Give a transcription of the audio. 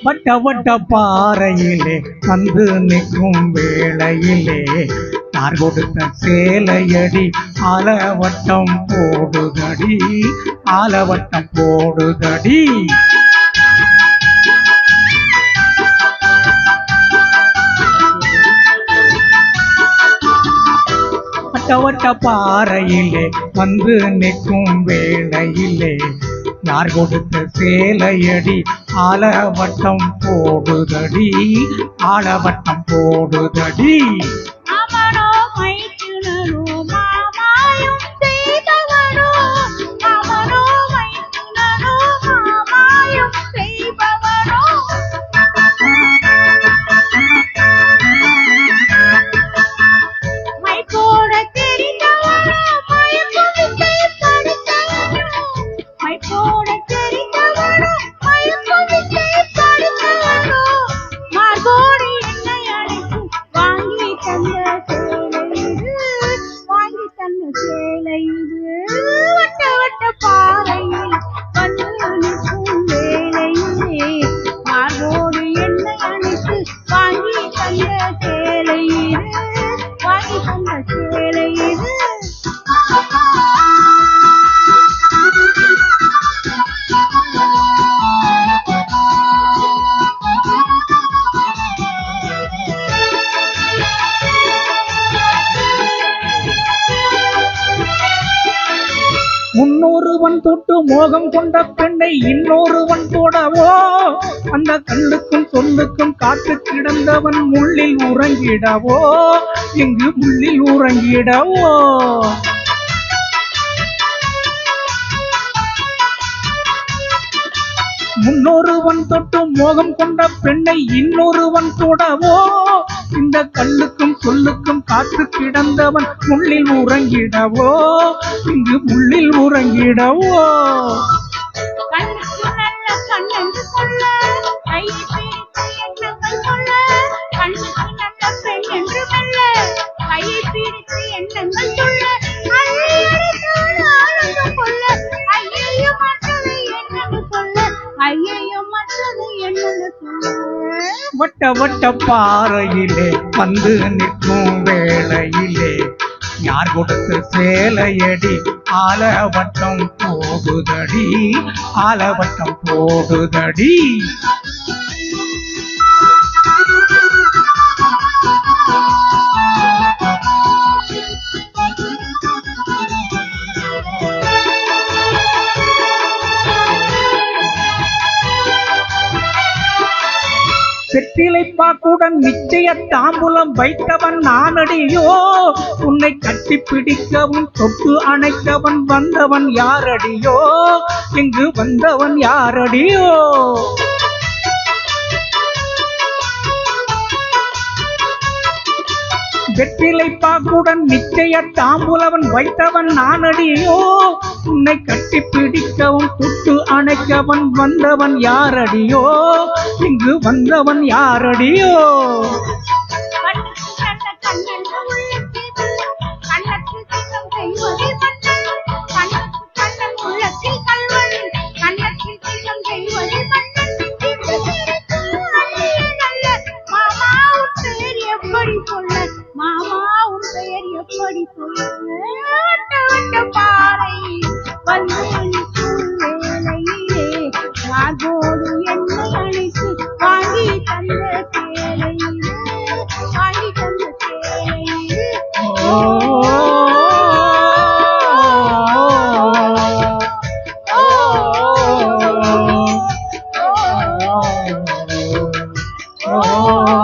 வட்ட வட்ட பாறையிலே வந்து நிற்கும் வேளையிலே யார் கொடுத்த சேலையடி ஆலவட்டம் போடுதடி ஆலவட்டம் போடுதடி. வட்ட வட்ட பாறையிலே வந்து நிற்கும் வேளையிலே யார் கொடுத்த சேலையடி ஆலவட்டம் போடுதடி ஆலவட்டம் போடுதடி. முன்னொருவன் தொட்டு மோகம் கொண்ட பெண்ணை இன்னொருவன் தொடவோ அந்த கல்லுக்கும் சொல்லுக்கும் காத்து கிடந்தவன் முள்ளில் உறங்கிடவோ இங்கு முள்ளில் உறங்கிடவோ. முன்னொருவன் தொட்டு மோகம் கொண்ட பெண்ணை இன்னொருவன் தொடவோ இந்த கல்லுக்கும் சொல்லுக்கும் காத்து கிடந்தவன் முள்ளில் உறங்கிடவோ இங்கு முள்ளில் உறங்கிடவோ. வட்ட வட்ட பாறையிலே வந்து நிற்கும் வேளையிலே யார் கொடுத்த சேலையடி ஆலவட்டம் போடுதடி ஆலவட்டம் போடுதடி. வெற்றிலை பாக்குடன் நிச்சய தாம்பூலம் வைத்தவன் நானடியோ உன்னை கட்டி பிடிக்கவும் தொட்டு அணைத்தவன் வந்தவன் யாரடியோ இங்கு வந்தவன் யாரடியோ. வெற்றிலை பாக்குடன் நிச்சய தாம்பூலவன் வைத்தவன் நானடியோ உன்னை கட்டி பிடிக்கவும் தொட்டு அணைக்கவன் வந்தவன் யாரடியோ இங்கு வந்தவன் யாரடியோ. Oh